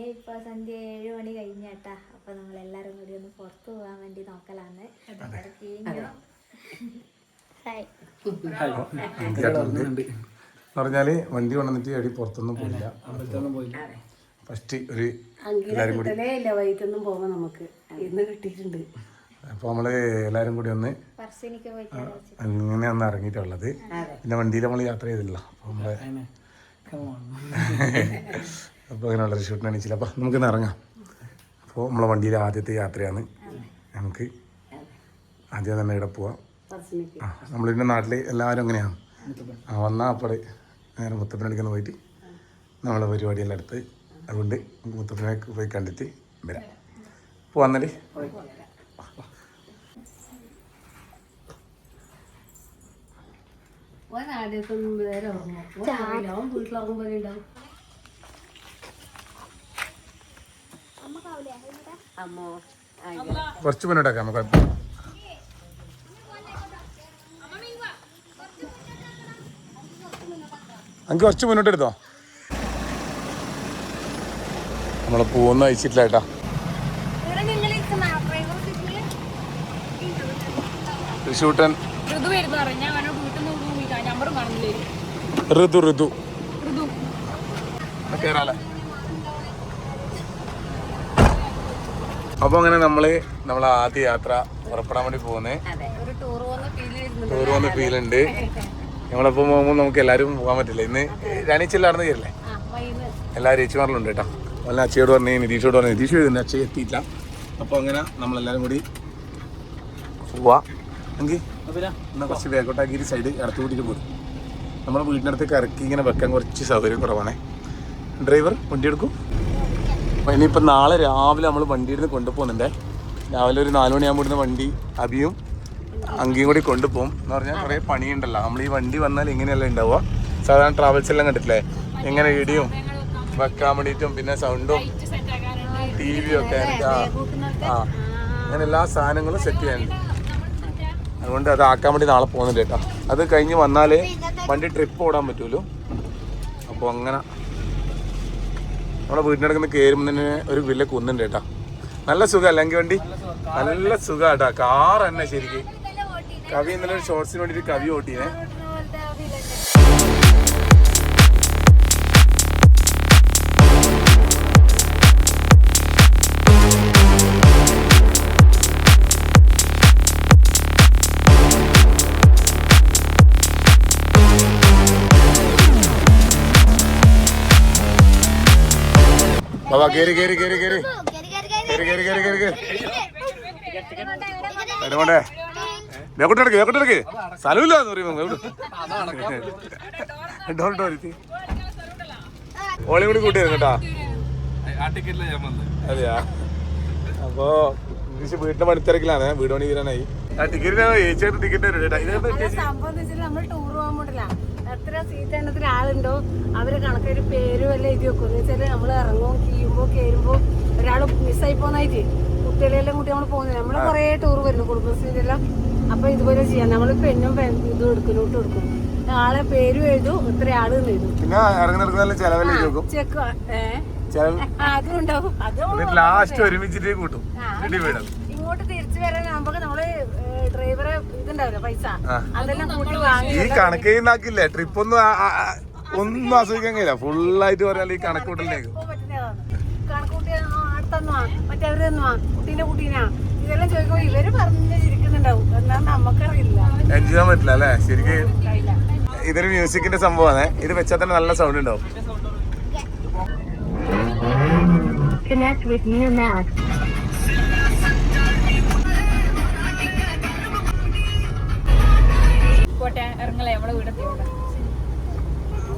ഇപ്പൊ സന്ധ്യ 7 മണി കഴിഞ്ഞാട്ടാ. അപ്പൊ നമ്മളെല്ലാരും കൂടി ഒന്ന് പുറത്തു പോകാൻ വേണ്ടി നോക്കലാന്ന്. പറഞ്ഞാല് വണ്ടി കൊണ്ടുവന്നിട്ട് എടി പുറത്തൊന്നും പോയില്ല. ഫസ്റ്റ് ഒരു എല്ലാരും കൂടി വൈകിട്ടൊന്നും പോകാൻ നമുക്ക് ഇന്ന് കിട്ടിയിട്ടുണ്ട്. അപ്പൊ നമ്മള് എല്ലാരും കൂടി ഒന്ന് അങ്ങനെ ഒന്ന് ഇറങ്ങിയിട്ടുള്ളത്. പിന്നെ വണ്ടിയിൽ നമ്മൾ യാത്ര ചെയ്തില്ല. അപ്പൊ നമ്മള് അപ്പൊ അങ്ങനെയുള്ള ഷൂട്ടിന് എണീച്ചില്ല. അപ്പൊ നമുക്കിന്ന് ഇറങ്ങാം. അപ്പോൾ നമ്മളെ വണ്ടിയിലെ ആദ്യത്തെ യാത്രയാണ്. നമുക്ക് ആദ്യം തന്നെ ഇവിടെ പോവാം. നമ്മളിൻ്റെ നാട്ടിൽ എല്ലാവരും അങ്ങനെയാണ്. വന്നാൽ അപ്പോഴേ നേരെ മുത്തപ്പനടിക്കുന്ന പോയിട്ട് നമ്മളെ പരിപാടിയെല്ലാം എടുത്ത് അതുകൊണ്ട് മുത്തപ്പനെ പോയി കണ്ടിട്ട് വരാം. പോവാന്നല്ലേ? കുറച്ച് മുന്നോട്ടേക്കാം നമുക്ക്. എനിക്ക് കുറച്ച് മുന്നോട്ട് എടുത്തോ. നമ്മളെ പോകുന്ന അയച്ചിട്ടില്ല കേട്ടാ. ഋതു കേറാലേ. അപ്പൊ അങ്ങനെ നമ്മളെ ആദ്യ യാത്ര പുറപ്പെടാൻ വേണ്ടി പോകുന്നേ. ടൂർ വന്ന ഫീലുണ്ട്. നമ്മളെപ്പോ പോകുമ്പോൾ നമുക്ക് എല്ലാവരും പോകാൻ പറ്റില്ല. ഇന്ന് രാണിച്ചെല്ലാർന്ന് കയറില്ലേ? എല്ലാവരും ചേച്ചിമാരിലുണ്ട് കേട്ടോ. അല്ല അച്ഛയോട് പറഞ്ഞു, നിതീഷോട് പറഞ്ഞു. നിതീഷ് വരുന്നുണ്ട്, അച്ഛ എത്തിയില്ല. അപ്പോൾ അങ്ങനെ നമ്മളെല്ലാവരും കൂടി പോവാ. എങ്കിൽ എന്നാൽ കുറച്ച് ബാക്കോട്ടാക്കി സൈഡ് ഇടത്തു കൂട്ടിയിട്ട് പോരും. നമ്മുടെ വീടിനടുത്തേക്ക് ഇറക്കി ഇങ്ങനെ വെക്കാൻ കുറച്ച് സൗകര്യം കുറവാണേ. ഡ്രൈവർ വണ്ടി എടുക്കും. അപ്പോൾ ഇനിയിപ്പോൾ നാളെ രാവിലെ നമ്മൾ വണ്ടി എടുത്ത് കൊണ്ടുപോകുന്നുണ്ടേ. രാവിലെ ഒരു 4 മണിയാകുമ്പോൾ ഇടുന്ന വണ്ടി അഭിയും അങ്കിയും കൂടി കൊണ്ടുപോകും. എന്ന് പറഞ്ഞാൽ കുറേ പണിയുണ്ടല്ലോ. നമ്മൾ ഈ വണ്ടി വന്നാൽ ഇങ്ങനെയല്ല ഉണ്ടാവുക. സാധാരണ ട്രാവൽസ് എല്ലാം കണ്ടിട്ടില്ലേ, എങ്ങനെ ഇടിയും വെക്കാൻ വേണ്ടിയിട്ടും പിന്നെ സൗണ്ടും TV ഒക്കെ അങ്ങനെ എല്ലാ സാധനങ്ങളും സെറ്റ് ചെയ്യാനുണ്ട്. അതുകൊണ്ട് അത് ആക്കാൻ വേണ്ടി നാളെ പോകുന്നുണ്ട് കേട്ടോ. അത് കഴിഞ്ഞ് വന്നാലേ വണ്ടി ട്രിപ്പ് ഓടാൻ പറ്റുമല്ലോ. അപ്പോൾ അങ്ങനെ നമ്മളെ വീടിനടുക്കുന്ന കയറുമ്പോൾ തന്നെ ഒരു വലിയ കുന്നുണ്ട് കേട്ടോ. നല്ല സുഖം അല്ലെങ്കിൽ വണ്ടി നല്ല സുഖം കേട്ടോ. കാർ തന്നെ ശരിക്കും. കവി ഇന്നലെ ഒരു ഷോർട്സിന് വേണ്ടിയിട്ട് കവി ഓട്ടിയേ. ബാബാ കേറി കേറി കേറി കേറി കേറി കേറി കേറി കേറി കേറി എടുക്കണ്ടേ? വേക്കോട്ടെടുക്ക് വേക്കോട്ടെടുക്ക്. സ്ഥലമില്ലാന്ന് പറയുമ്പോ ഓളി കൂടി കൂട്ടിയിരുന്നു കേട്ടാ. അതെയാ? അപ്പൊ വീട്ടിന്റെ പണിത്തിരക്കിലാണ്. വീട് പണി തീരാനായി. ആ ടിക്കറ്റ് ഏച്ചിയായിട്ട് ടിക്കറ്റ് നമ്മൾ ടൂർ പോകാൻ പോട്ടില്ല. എത്ര സീറ്റ് എണ്ണത്തിന് ആളുണ്ടോ അവര് കണക്കൊരു പേരും എല്ലാം എഴുതി വെക്കും. എന്ന് വെച്ചാല് നമ്മൾ ഇറങ്ങും കീഴുമ്പോ കയറുമ്പോ ഒരാൾ മിസ്സായി പോന്നായിട്ട് കുട്ടികളെല്ലാം കൂട്ടി നമ്മൾ പോകുന്നത്. നമ്മള് കുറെ ടൂർ വരുന്നു കുടുംബശ്രീയിലെല്ലാം. അപ്പൊ ഇതുപോലെ ചെയ്യാം. നമ്മള് പെണ്ണും ഇതും എടുക്കും, നോട്ട് കൊടുക്കും. ആളെ പേരും എഴുതും, ഇത്ര ആള് എഴുതും. ചെക്ക് അതും ഉണ്ടാവും. ഇങ്ങോട്ട് തിരിച്ചു വരാനാകുമ്പോ നമ്മള് ഡ്രൈവറെ ഇതുണ്ടാവില്ല പൈസ അതെല്ലാം കൂട്ടി വാങ്ങി. ഈ കണക്ക് ചെയ്യുന്നാക്കില്ലേ ട്രിപ്പ് ഒന്നും ആസ്വദിക്കാൻ കഴിയില്ല. ഫുള്ളായിട്ട് പറയാൻ ഈ കണക്കൂട്ടലിലേക്ക് കണക്കൂട്ടി അടുത്തന്നുവാ മറ്റവരെന്നുവാ കുട്ടീനെ കുട്ടീനാ ഇതെല്ലാം ചോദിക്കുമ്പോ ഇവര് പറഞ്ഞ് ചിരിക്കുന്നുണ്ടാവും. എന്നാ നമുക്കറിയില്ല, എൻജോയ് ചെയ്യാൻ പറ്റില്ല അല്ലേ? ശരിക്കും ഇതൊരു മ്യൂസിക്കിന്റെ സംഭവമാണ്. ഇത് വെച്ചാൽ തന്നെ നല്ല സൗണ്ട് ഉണ്ടാവും.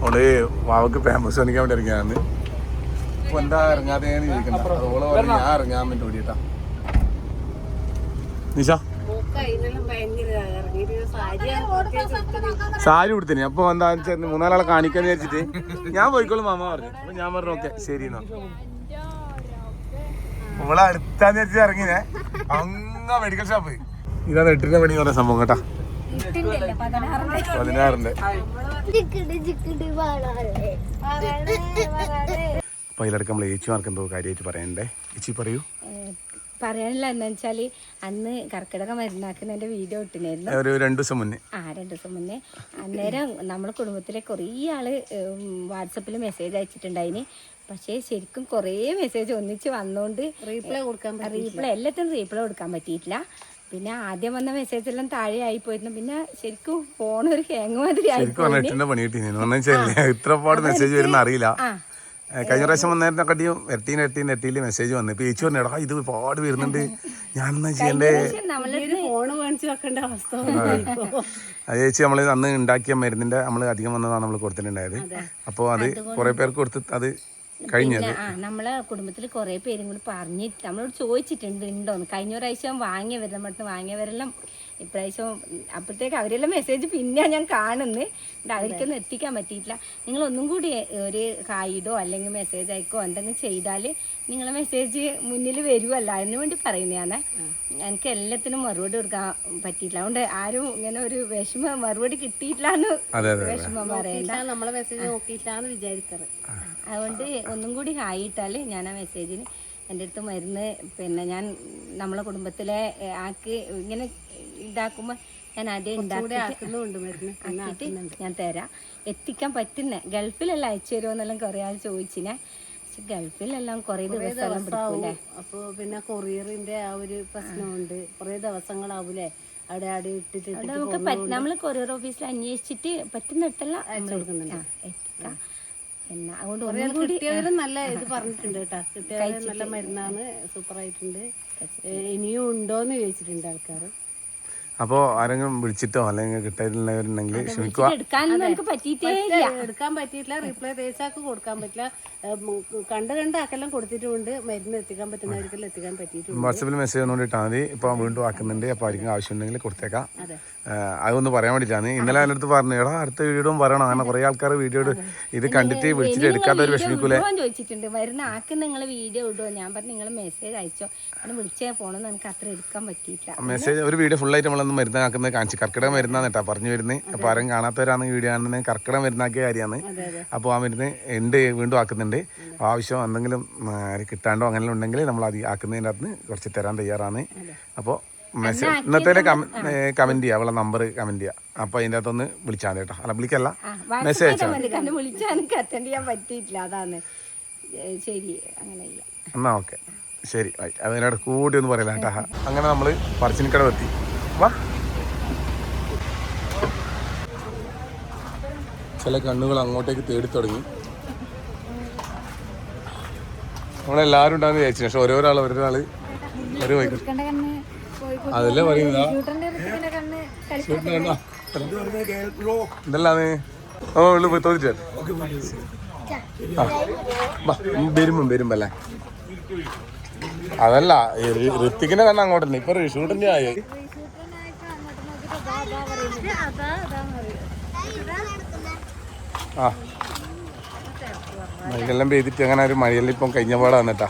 ഓള് വാവക്ക് ഫേമസ് കാണിക്കാൻ വേണ്ടി ഇറങ്ങിയാന്ന്. ഇപ്പൊ എന്താ ഇറങ്ങാതെന്ന് ചോദിക്കണ്ട. ഓള് പറഞ്ഞു ഞാൻ ഇറങ്ങാൻ വേണ്ടി ഓടിയിട്ടാ. നിഷ സാരി കൊടുത്തിന്. അപ്പൊ എന്താ വെച്ചാൽ 3-4 ആളെ കാണിക്കാന്ന് വിചാരിച്ചിട്ട് ഞാൻ പോയിക്കോളും മാമ പറഞ്ഞു. അപ്പൊ ഞാൻ പറഞ്ഞു ഓക്കെ ശരി എന്നാ. ഓളെ അടുത്താന്ന് വിചാരിച്ചിട്ട് ഇറങ്ങിനെ. അങ്ങ മെഡിക്കൽ ഷോപ്പ് ഇതാണ് 8-ന്റെ പണി പറഞ്ഞ സംഭവം കേട്ടാ. 16-ന്റെ അപ്പോൾ അതിലടക്കം നമ്മൾ ഏച്ചിമാർക്ക് എന്തോ കാര്യമായിട്ട് പറയണ്ടേ? ഏച്ചി പറയൂ. പറയാനില്ല എന്താ വെച്ചാല് അന്ന് കർക്കിടക മരുന്നാക്കുന്നതിന്റെ വീഡിയോ ഇട്ടിനായിരുന്നു ഒരു 2 ദിവസം മുന്നേ. 2 ദിവസം മുന്നേ. അന്നേരം നമ്മുടെ കുടുംബത്തിലെ കുറേ ആള് വാട്സപ്പിൽ മെസ്സേജ് അയച്ചിട്ടുണ്ടായിന്. പക്ഷേ ശരിക്കും കുറേ മെസ്സേജ് ഒന്നിച്ച് വന്നോണ്ട് റീപ്ലൈ എല്ലാത്തിനും റീപ്ലൈ കൊടുക്കാൻ പറ്റിയിട്ടില്ല. പിന്നെ ആദ്യം വന്ന മെസ്സേജ് എല്ലാം താഴെ ആയി പോയിരുന്നു. പിന്നെ ശരിക്കും ഫോൺ ഒരു ഹാങ് മാതിരി ആയി. ഇത്രപാട് മെസ്സേജ് വരുന്ന അറിയില്ല. കഴിഞ്ഞ പ്രാവശ്യം വന്നേരത്തെക്കാട്ടിയും ഇരട്ടിയിൽ മെസ്സേജ് വന്നു. ഇപ്പൊ ചേച്ചി പറഞ്ഞാ ഇത് ഒരുപാട് വരുന്നുണ്ട്, ഞാൻ എന്നാ ചെയ്യണ്ടേ? ഫോണ് മേടിച്ചു വെക്കേണ്ട അവസ്ഥ. അത് ചേച്ചി നമ്മൾ അന്ന് ഉണ്ടാക്കിയ മരുന്നിന്റെ നമ്മൾ അധികം വന്നതാണ് നമ്മൾ കൊടുത്തിട്ടുണ്ടായത്. അപ്പോൾ അത് കുറെ പേർക്ക് കൊടുത്ത് അത് കഴിഞ്ഞത്. നമ്മളെ കുടുംബത്തിൽ കുറെ പേരും കൂടി പറഞ്ഞിട്ട് നമ്മളോട് ചോദിച്ചിട്ടുണ്ട് ഉണ്ടോന്ന്. കഴിഞ്ഞ പ്രാവശ്യം വാങ്ങിയവർ നമ്മുടെ അടുത്ത് വാങ്ങിയവരെല്ലാം ഇപ്രാവശ്യം അപ്പോഴത്തേക്ക് അവരെല്ലാം മെസ്സേജ് പിന്നെ ഞാൻ കാണുന്നു. അവർക്കൊന്നും എത്തിക്കാൻ പറ്റിയിട്ടില്ല. നിങ്ങളൊന്നും കൂടി ഒരു ഹായിഡോ അല്ലെങ്കിൽ മെസ്സേജ് അയക്കോ എന്തെങ്കിലും ചെയ്താൽ നിങ്ങളെ മെസ്സേജ് മുന്നിൽ വരുമല്ല, അതിനു വേണ്ടി പറയുന്നതാണ്. എനിക്ക് എല്ലാത്തിനും മറുപടി കൊടുക്കാൻ പറ്റിയിട്ടില്ല. അതുകൊണ്ട് ആരും ഇങ്ങനെ ഒരു മറുപടി കിട്ടിയിട്ടില്ലാന്ന് വിഷമം പറയണ്ട. നമ്മളെ മെസ്സേജ് നോക്കിയിട്ടാന്ന് വിചാരിക്കാറ്. അതുകൊണ്ട് ഒന്നും കൂടി ഹായ് ഇട്ടാൽ ഞാൻ ആ മെസ്സേജിന് എൻ്റെ അടുത്ത് മരുന്ന് പിന്നെ ഞാൻ നമ്മളെ കുടുംബത്തിലെ ആക്കി ഇങ്ങനെ ഇതാക്കുമ്പോൾ ഞാൻ ആദ്യം ഉണ്ടാക്കിയിട്ട് ഞാൻ തരാം. എത്തിക്കാൻ പറ്റുന്ന ഗൾഫിലെല്ലാം അയച്ചു തരുമോ എന്നെല്ലാം കുറേ ആൾ ചോദിച്ചിനെ. പക്ഷെ ഗൾഫിലെല്ലാം കുറേ ദിവസം പിടിക്കൂലേ. അപ്പോൾ പിന്നെ കൊറിയറിന്റെ ആ ഒരു പ്രശ്നമുണ്ട്. കുറേ ദിവസങ്ങളാവൂലേ അവിടെ ഇട്ടിട്ട്. നമുക്ക് നമ്മൾ കൊറിയർ ഓഫീസിൽ അന്വേഷിച്ചിട്ട് പറ്റുന്നിടത്തെല്ലാം എത്തിക്കാം. പിന്നെ അതുകൊണ്ട് കിട്ടിയവരും നല്ല ഇത് പറഞ്ഞിട്ടുണ്ട് കേട്ടോ. കിട്ടിയവരും നല്ല മരുന്നാണ്, സൂപ്പറായിട്ടുണ്ട്. ഇനിയും ഉണ്ടോന്ന് ചോദിച്ചിട്ടുണ്ട് ആൾക്കാർ. അപ്പോൾ ആരെങ്കിലും വിളിച്ചിട്ടോ അല്ലെങ്കിൽ കിട്ടായിട്ടുള്ളവരുണ്ടെങ്കിൽ ക്ഷമിക്കുക. എടുക്കാൻ പറ്റിയിട്ടില്ല. റിപ്ലൈ തേച്ചാക്ക് കൊടുക്കാൻ പറ്റില്ല. കണ്ട് ആക്കെല്ലാം കൊടുത്തിട്ടുണ്ട്. മരുന്ന് എത്തിക്കാൻ പറ്റുന്നവർക്കെല്ലാം എത്തിക്കാൻ പറ്റിയിട്ടുണ്ട്. വാട്സപ്പിൽ മെസ്സേജ് ഒന്നുകൊണ്ട് ഇട്ടാൽ മതി. ഇപ്പോൾ വീണ്ടും ആക്കുന്നുണ്ട്. അപ്പോൾ ആർക്കും ആവശ്യമുണ്ടെങ്കിൽ കൊടുത്തേക്കാം. അതൊന്ന് പറയാൻ വേണ്ടിയിട്ടാണ്. ഇന്നലെ അതിനടുത്ത് പറഞ്ഞു എടാ അടുത്ത വീഡിയോ പറയണം. അങ്ങനെ കുറേ ആൾക്കാർ വീഡിയോ ഇത് കണ്ടിട്ട് വിളിച്ചിട്ട് എടുക്കാത്തവർ വിഷമിക്കൂലേ ചോദിച്ചിട്ടുണ്ട്. വരുന്ന ആക്കുന്ന നിങ്ങൾ വീഡിയോ ഇടുമോ? ഞാൻ പറഞ്ഞു നിങ്ങൾ മെസ്സേജ് അയച്ചോ, അങ്ങനെ വിളിച്ചേ പോണെന്ന് എനിക്ക് അത്ര എടുക്കാൻ പറ്റിയിട്ടില്ല. മെസ്സേജ് ഒരു വീഡിയോ ഫുള്ളായിട്ട് നമ്മളൊന്ന് മരുന്നാക്കുന്നത് കാണിച്ചു. കർക്കിടക മരുന്നാണ് കേട്ടോ പറഞ്ഞു വരുന്നത്. അപ്പോൾ ആരും കാണാത്തവരാണ് വീഡിയോ കാണുന്നത്. കർക്കിടക മരുന്നാക്കിയ കാര്യമാണ്. അപ്പോൾ ആ മരുന്ന് ഉണ്ട് വീണ്ടും ആക്കുന്നുണ്ട്. ആവശ്യം എന്തെങ്കിലും കിട്ടാണ്ടോ അങ്ങനെ ഉണ്ടെങ്കിൽ നമ്മൾ അത് ആക്കുന്നതിൻ്റെ അകത്ത് കുറച്ച് തരാൻ തയ്യാറാണ്. അപ്പോൾ മെസ്സേജ് ഇന്നത്തെ കമന്റ് ചെയ്യാം, അവളെ നമ്പർ കമന്റ് ചെയ്യാം. അപ്പൊ അതിന്റെ അകത്തൊന്ന് വിളിച്ചാൽ കേട്ടോ. അല്ല വിളിക്കല്ല, മെസ്സേജ് അയച്ചാൽ വിളിച്ചാൽ എനിക്ക് അറ്റൻഡ് ചെയ്യാൻ പറ്റിയിട്ടില്ല. അതാണ് ശരി. അങ്ങനെ എന്നാ ഓക്കെ ശരി. അതിനോട് കൂടി ഒന്ന് പറയല കേട്ടാ. അങ്ങനെ നമ്മള് പറശ്ശിനിക്കട എത്തി. വാ, ചില കണ്ണുകൾ അങ്ങോട്ടേക്ക് തേടി തുടങ്ങി. നമ്മളെല്ലാവരും ഉണ്ടാകുന്ന വിചാരിച്ചു. പക്ഷെ ഓരോരാള് ഒരു വൈകിട്ട് അതല്ലേ പറയുന്നതാ. എന്തെല്ലാന്ന് പോയി തോന്നിട്ട് വരുമ്പല്ലേ. അതല്ല ഋത്തിക്കിന്റെ കണ്ണ് അങ്ങോട്ടല്ലേ. ഇപ്പൊ ഷൂട്ടിന്റെ ആയി. ആ മഴയെല്ലാം പെയ്തിട്ട് അങ്ങനെ ഒരു മഴയെല്ലാം ഇപ്പം കഴിഞ്ഞ പാടാ വന്നിട്ടാ.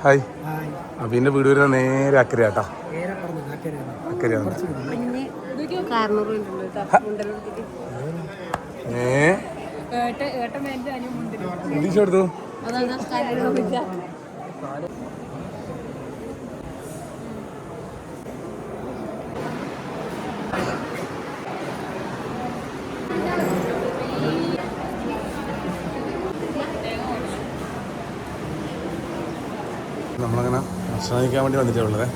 ഹായ്. അബീന്റെ വീട് വരുന്ന നേരെ അക്കരയാട്ടാ. അക്കരയാണ്. കൊടുത്തു. നമ്മളങ്ങനെ ഭക്ഷണം കഴിക്കാൻ വേണ്ടി വന്നിട്ടുള്ളത്.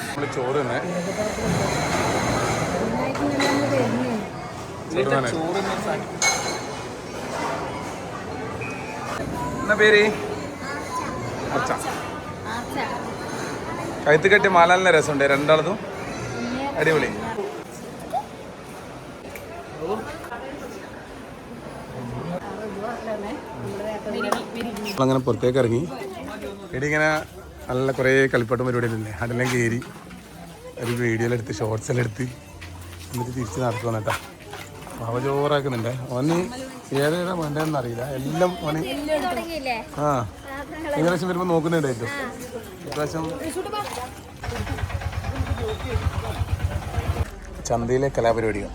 നമ്മള് ചോറ് തന്നെ എന്നാ പേര് കഴുത്ത് കെട്ടി മാലാലിന്റെ രസമുണ്ട് രണ്ടാളതും അടിപൊളി. അങ്ങനെ പുറത്തേക്ക് ഇറങ്ങി. ഇവിടെ ഇങ്ങനെ നല്ല കുറേ കളിപ്പാട്ടം പരിപാടിയില്ലേ, അതെല്ലാം കയറി ഒരു വീഡിയോയിലെടുത്ത് ഷോർട്സെല്ലാം എടുത്ത് എന്നിട്ട് തിരിച്ച് നടത്തുവാണ് കേട്ടോ. അവ ചോറാക്കുന്നുണ്ട്. അവന് ഏതേതാ വേണ്ടതെന്ന് അറിയില്ല, എല്ലാം അവന് ആ കഴിഞ്ഞ പ്രാവശ്യം വരുമ്പോൾ നോക്കുന്നുണ്ടായിരുന്നു. ഇപ്രാവശ്യം ചന്തയിലെ കലാപരിപാടികൾ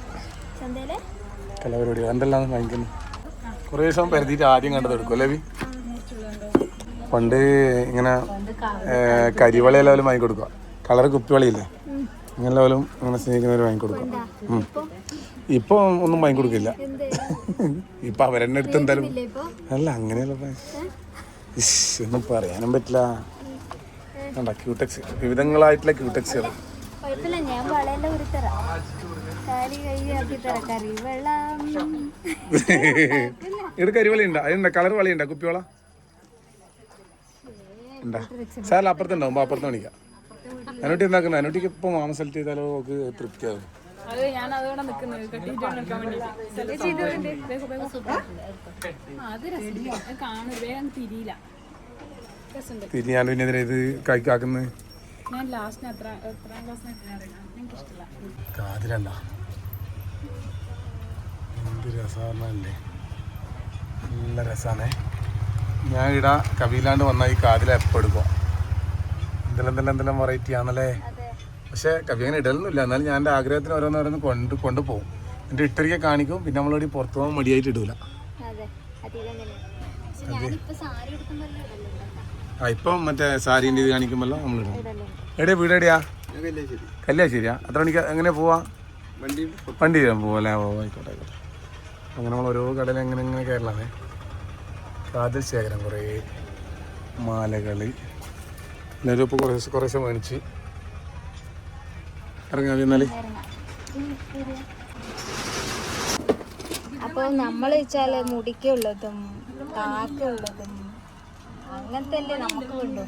എന്തെല്ലാം വാങ്ങിക്കുന്നു. കുറേ ദിവസം പരത്തിയിട്ട് ആദ്യം കണ്ടത് എടുക്കും അല്ലേ? പണ്ട് ഇങ്ങനെ കരിവളയെല്ലാം വാങ്ങിക്കൊടുക്കുക, കളർ കുപ്പിവളിയില്ലേ, ഇങ്ങനെ പോലും ഇങ്ങനെ സ്നേഹിക്കുന്നവർ വാങ്ങിക്കൊടുക്കുക. ഇപ്പൊ ഒന്നും വാങ്ങിക്കൊടുക്കില്ല, ഇപ്പൊ അവരെന്നെ എടുത്ത് എന്തായാലും അല്ല അങ്ങനെയല്ല ഒന്നും പറയാനും പറ്റില്ല. ക്യൂടെക്സ്, വിവിധങ്ങളായിട്ടുള്ള ക്യൂടെക്സുകൾ. ഞാൻ വളയെല്ലാം ഉരുത്തരാം, കാലി കൈ ആക്കി തരാം. കറിവെള്ളം ഇവിടെ കരിവളി ഉണ്ടാ, അതുണ്ടാ കളർ വളി ഉണ്ടാ, കുപ്പിവള ഉണ്ടാ. സാറിൽ അപ്പുറത്തുണ്ടാവും, അപ്പുറത്ത് കാണിക്കാം. അനൂട്ടി എന്താക്കുന്നത്? അനൂട്ടിക്ക് ഇപ്പൊ മാമ സെലക്ട് ചെയ്താലോ ഒക്കെ തൃപ്തിയാകും. തിരിയാണ്ട് പിന്നെ ഇതിനെ ഇത് കാക്കുന്നത് കാതിലല്ല. എന്ത് രസാണല്ലേ, നല്ല രസാണേ. ഞാൻ ഇവിടെ കവിയിലാണ്ട് വന്നാൽ ഈ കാതില എപ്പോൾ എടുക്കുക. എന്തെല്ലാം വെറൈറ്റി ആണല്ലേ. പക്ഷേ കവി അങ്ങനെ ഇടലൊന്നുമില്ല, എന്നാലും ഞാൻ എൻ്റെ ആഗ്രഹത്തിന് ഓരോന്നോരോന്ന് കൊണ്ടുപോകും. എൻ്റെ ഇട്ടരിക്കെ കാണിക്കും, പിന്നെ നമ്മളോട് പുറത്തു പോകാൻ മടിയായിട്ട് ഇടൂല. ആ ഇപ്പം മറ്റേ സാരീൻ്റെ ഇത് കാണിക്കുമല്ലോ നമ്മളിടും. എവിടെയാ വീട്? എവിടെയാ? കല്യാശ്ശേരിയാ? എത്ര മണിക്ക് എങ്ങനെ പോവാ? വണ്ടി പോവല്ലേ? ആയിക്കോട്ടെ. അങ്ങനെ നമ്മൾ ഓരോ കടയിൽ എങ്ങനെ കയറലാണേ. കാതിൽ ശേഖരം, കുറേ മാലകൾ എല്ലാവരും ഇപ്പോൾ കുറേശ്ശെ മേടിച്ച് ഇറങ്ങാം. എന്നാല് അപ്പോൾ നമ്മൾ വെച്ചാൽ മുടിക്കുള്ളതും കാക്കുള്ളതും അങ്ങനത്തെ അല്ലേ നമുക്ക് വേണ്ടു.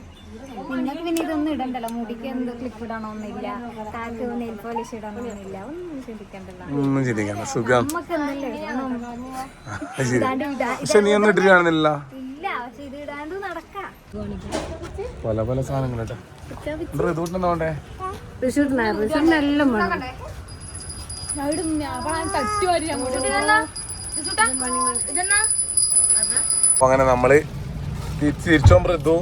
നിങ്ങൾക്ക് പിന്നെ ഇതൊന്നും ഇടണ്ടല്ലോ, മുടിക്ക് എന്ത് ക്ലിപ്പ് ഇടണമെന്നില്ല, കാക്ക് നെയിൽ പോളിഷ് ഇടണമെന്നില്ല, ഒന്നും ചിന്തിക്കണ്ടല്ലോ. ഒന്നും ചിന്തിക്കണ്ട, സുഖം. നമുക്ക് എന്തെല്ലാം പക്ഷെ നീ ഒന്നും ഇട്ടിട്ടാണെന്നില്ല. ഇല്ല, പക്ഷെ ഇത് ഇടാണ്ട് നടക്കാം. പല സാധനങ്ങൾ കേട്ടോ. ഋതുണ്ടോണ്ടേ അപ്പൊ അങ്ങനെ നമ്മള് തിരിച്ചോ ഋതു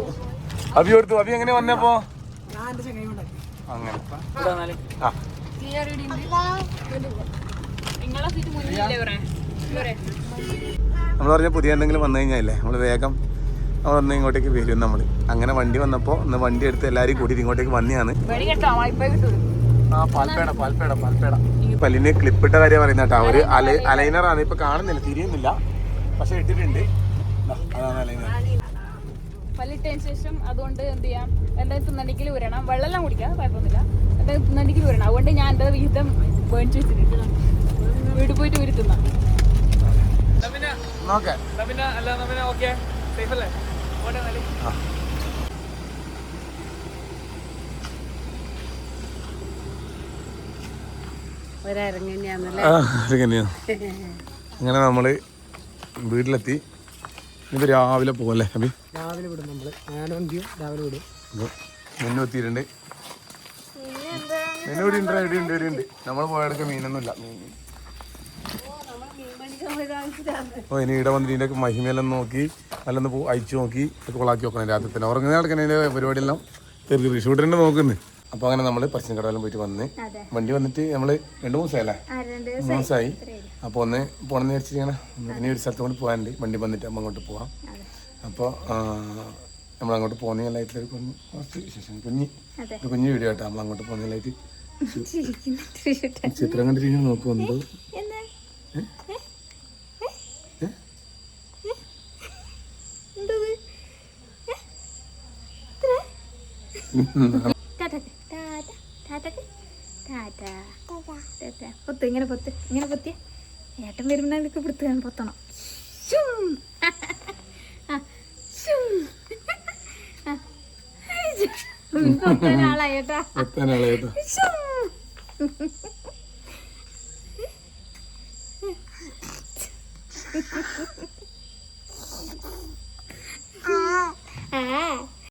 അഭി കൊടുത്തു. അഭി എങ്ങനെ വന്നപ്പോ അങ്ങനെ നമ്മൾ പറഞ്ഞ പുതിയ എന്തെങ്കിലും വന്നു കഴിഞ്ഞാലേ നമ്മള് വേഗം വന്ന് ഇങ്ങോട്ടേക്ക് വരും. നമ്മള് അങ്ങനെ വണ്ടി വന്നപ്പോ ഒന്ന് വണ്ടി എടുത്ത് എല്ലാരും കൂട്ടിയിട്ട് ഇങ്ങോട്ടേക്ക് വന്നെയാണ്. ആ പാൽപ്പേട പല്ലിന് ക്ലിപ്പിട്ട കാര്യം പറയുന്ന കേട്ടോ. ഒരു അലൈനറാണ്, ഇപ്പൊ കാണുന്നില്ല, തിരിയുന്നില്ല, പക്ഷെ ഇട്ടിട്ടുണ്ട്. അതാണ് അലൈനർ. പല്ലിട്ടതിന് ശേഷം അതുകൊണ്ട് എന്ത് ചെയ്യാം, എന്തായാലും തിന്നണ്ടെങ്കിൽ ഉരണം, വെള്ളം കുടിക്കാം, കുഴപ്പമൊന്നുമില്ല. എന്തായാലും തിന്നണ്ടെങ്കിൽ ഉരണം. അതുകൊണ്ട് ഞാൻ എൻ്റെ വിഹിതം മേടിച്ചു വെച്ചിട്ടുണ്ട്, വീട്ടിൽ പോയിട്ട് ഊരി തിന്നാം. അങ്ങനെ നമ്മള് വീട്ടിലെത്തി. ഇത് രാവിലെ പോവല്ലേ അഭി? രാവിലെ വിടും നമ്മള്, രാവിലെ വിടും. മെനു എത്തിയിട്ടുണ്ട്. മെനു ഇവിടെ ഉണ്ട്. നമ്മൾ പോയെടുക്ക മീനൊന്നുമില്ല. ഓ ഇനി ഇവിടെ വന്നിട്ട് ഇതിൻ്റെ മഹിമയെല്ലാം നോക്കി നല്ലൊന്ന് അയച്ചു നോക്കി കൊളാക്കി നോക്കണം. രാത്രി തന്നെ ഉറങ്ങുന്ന നടക്കുന്നതിൻ്റെ പരിപാടിയെല്ലാം തീർക്കും. ഷൂട്ടിൻ്റെ നോക്കുന്നു. അപ്പോൾ അങ്ങനെ നമ്മൾ പശ്ചിമക്കടയിലും പോയിട്ട് വന്ന് വണ്ടി വന്നിട്ട് നമ്മൾ 2 ദിവസമല്ലേ, 3 ദിവസമായി. അപ്പോൾ ഒന്ന് പോകണമെന്ന് വിചാരിച്ചിട്ട് ഇങ്ങനെ ഇനി ഒരു സ്ഥലത്ത് കൊണ്ട് പോകാനുണ്ട്. വണ്ടി വന്നിട്ട് നമ്മൾ അങ്ങോട്ട് പോവാം. അപ്പോൾ നമ്മളങ്ങോട്ട് പോകുന്നതിലായിട്ടുള്ള കുഞ്ഞു വീഡിയോ കേട്ടോ. നമ്മൾ അങ്ങോട്ട് പോകുന്നതിലായിട്ട് ചിത്രം കണ്ടിട്ട് നോക്കുന്നുണ്ടോ? പൊത്ത് ഇങ്ങനെ പൊത്തിയ ഏട്ടൻ വരുമ്പോ പിടുത്ത് പൊത്തണം. ഒരാളായേട്ടാ ആ